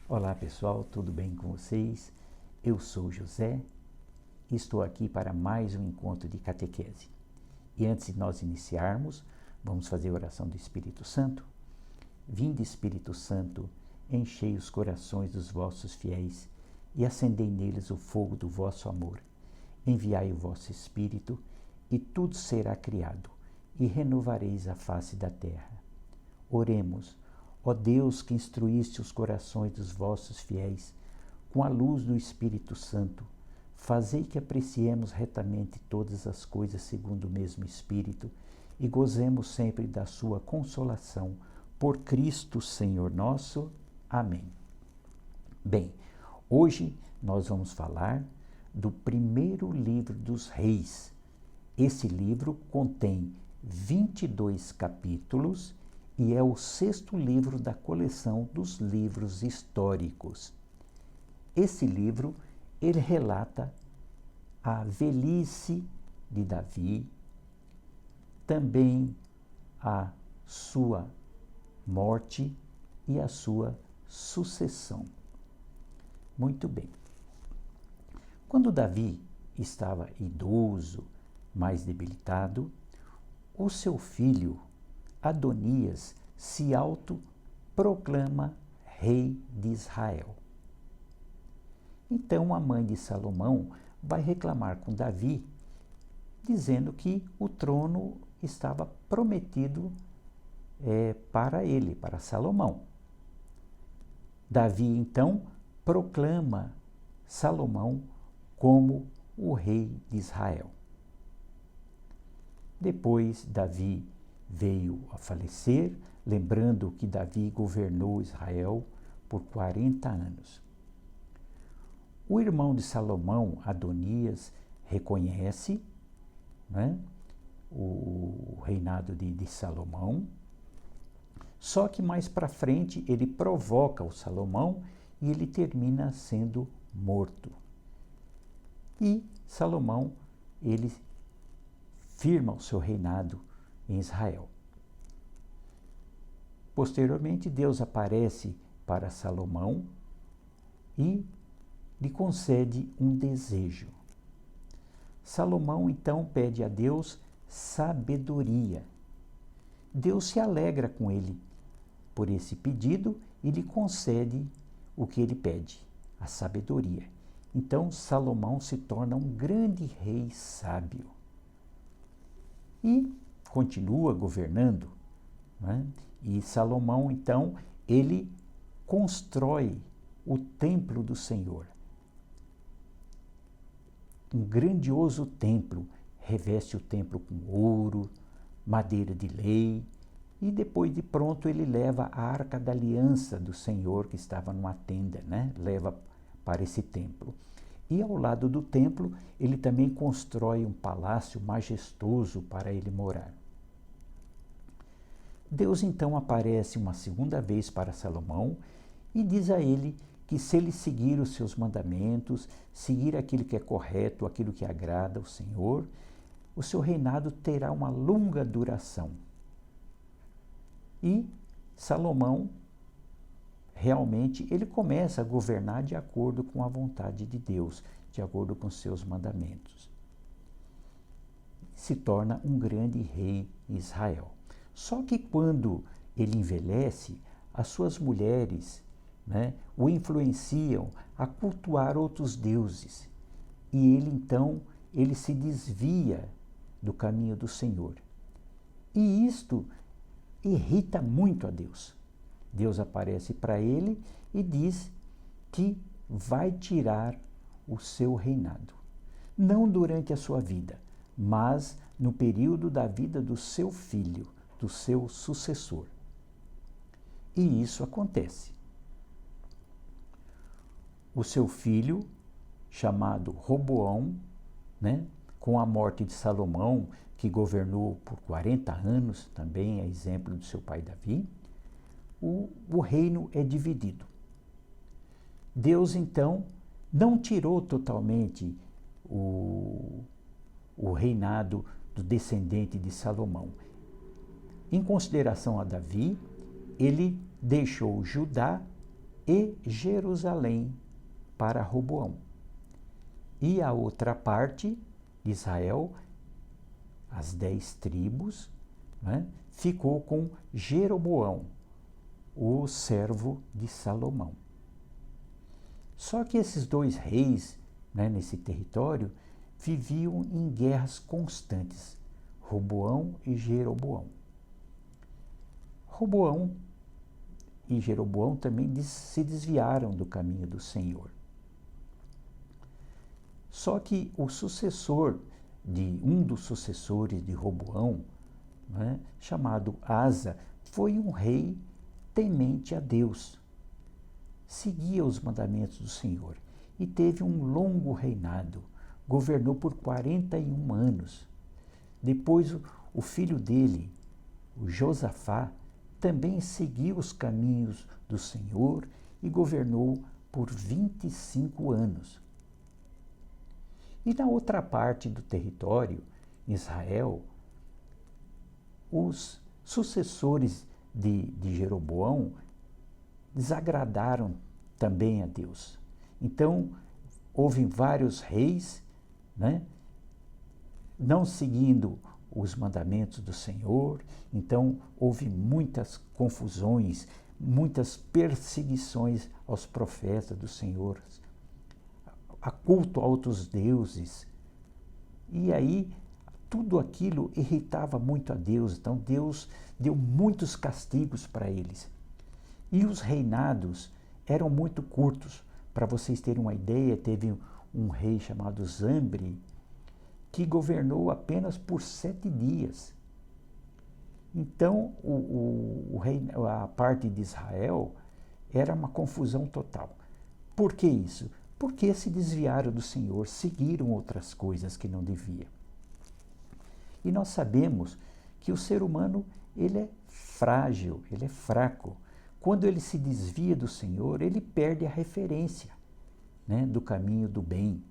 Olá pessoal, tudo bem com vocês? Eu sou José e estou aqui para mais um encontro de catequese. E antes de nós iniciarmos, vamos fazer a oração do Espírito Santo. Vinde, Espírito Santo, enchei os corações dos vossos fiéis e acendei neles o fogo do vosso amor. Enviai o vosso Espírito e tudo será criado e renovareis a face da terra. Oremos. Ó Deus, que instruíste os corações dos vossos fiéis com a luz do Espírito Santo, fazei que apreciemos retamente todas as coisas segundo o mesmo Espírito e gozemos sempre da sua consolação. Por Cristo, Senhor nosso. Amém. Bem, hoje nós vamos falar do primeiro livro dos Reis. Esse livro contém 22 capítulos e é o sexto livro da coleção dos livros históricos. Esse livro, ele relata a velhice de Davi, também a sua morte e a sua sucessão. Muito bem. Quando Davi estava idoso, mais debilitado, o seu filho Adonias se autoproclama rei de Israel. Então a mãe de Salomão vai reclamar com Davi, dizendo que o trono estava prometido para ele, para Salomão. Davi então proclama Salomão como o rei de Israel. Depois Davi veio a falecer, lembrando que Davi governou Israel por 40 anos. O irmão de Salomão, Adonias, reconhece, o reinado de Salomão, só que mais para frente ele provoca o Salomão e ele termina sendo morto. E Salomão, ele firma o seu reinado em Israel. Posteriormente, Deus aparece para Salomão e lhe concede um desejo. Salomão então pede a Deus sabedoria. Deus se alegra com ele por esse pedido e lhe concede o que ele pede, a sabedoria. Então Salomão se torna um grande rei sábio e continua governando, E Salomão, então, ele constrói o templo do Senhor. Um grandioso templo, reveste o templo com ouro, madeira de lei, e depois de pronto ele leva a Arca da Aliança do Senhor, que estava numa tenda, leva para esse templo. E ao lado do templo, ele também constrói um palácio majestoso para ele morar. Deus então aparece uma segunda vez para Salomão e diz a ele que se ele seguir os seus mandamentos, seguir aquilo que é correto, aquilo que agrada ao Senhor, o seu reinado terá uma longa duração. E Salomão, realmente, ele começa a governar de acordo com a vontade de Deus, de acordo com seus mandamentos. Se torna um grande rei em Israel. Só que quando ele envelhece, as suas mulheres o influenciam a cultuar outros deuses. E ele então, ele se desvia do caminho do Senhor. E isto irrita muito a Deus. Deus aparece para ele e diz que vai tirar o seu reinado. Não durante a sua vida, mas no período da vida do seu filho, do seu sucessor. E isso acontece. O seu filho, chamado Roboão, com a morte de Salomão, que governou por 40 anos, também é exemplo do seu pai Davi, o reino é dividido. Deus, então, não tirou totalmente o reinado do descendente de Salomão. Em consideração a Davi, ele deixou Judá e Jerusalém para Roboão. E a outra parte de Israel, as 10 tribos, né, ficou com Jeroboão, o servo de Salomão. Só que esses 2 reis, né, nesse território, viviam em guerras constantes, Roboão e Jeroboão. Roboão e Jeroboão também se desviaram do caminho do Senhor. Só que o sucessor um dos sucessores de Roboão, né, chamado Asa, foi um rei temente a Deus, seguia os mandamentos do Senhor e teve um longo reinado, governou por 41 anos. Depois o filho dele, o Josafá, também seguiu os caminhos do Senhor e governou por 25 anos. E na outra parte do território, Israel, os sucessores de Jeroboão desagradaram também a Deus. Então, houve vários reis, né, não seguindo os mandamentos do Senhor. Então, houve muitas confusões, muitas perseguições aos profetas do Senhor, a culto a outros deuses. E aí, tudo aquilo irritava muito a Deus. Então, Deus deu muitos castigos para eles. E os reinados eram muito curtos. Para vocês terem uma ideia, teve um rei chamado Zambre, que governou apenas por 7 dias. Então, a parte de Israel era uma confusão total. Por que isso? Porque se desviaram do Senhor, seguiram outras coisas que não devia. E nós sabemos que o ser humano, ele é frágil, ele é fraco. Quando ele se desvia do Senhor, ele perde a referência, né, do caminho do bem.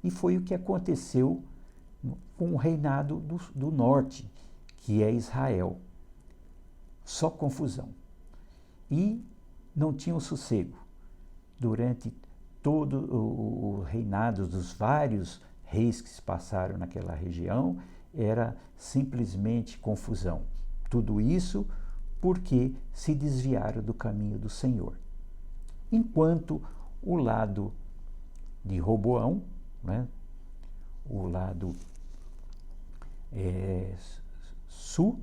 E foi o que aconteceu com o reinado do norte, que é Israel. Só confusão. E não tinham sossego. Durante todo o reinado dos vários reis que se passaram naquela região, era simplesmente confusão. Tudo isso porque se desviaram do caminho do Senhor. Enquanto o lado de Roboão, né, o lado sul,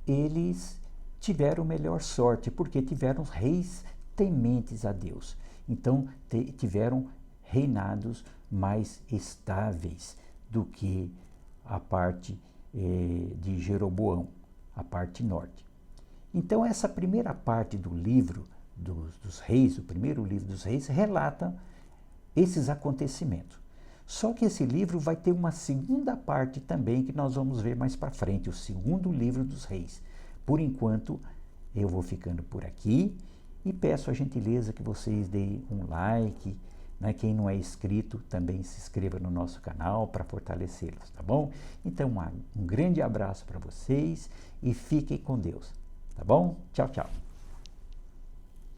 eles tiveram melhor sorte, porque tiveram reis tementes a Deus. Então, tiveram reinados mais estáveis do que a parte de Jeroboão, a parte norte. Então, essa primeira parte do livro dos reis, o primeiro livro dos reis, relata esses acontecimentos. Só que esse livro vai ter uma segunda parte também, que nós vamos ver mais para frente, o segundo livro dos reis. Por enquanto, eu vou ficando por aqui e peço a gentileza que vocês deem um like, né? Quem não é inscrito também se inscreva no nosso canal para fortalecê-los, tá bom? Então, um grande abraço para vocês e fiquem com Deus, tá bom? Tchau, tchau.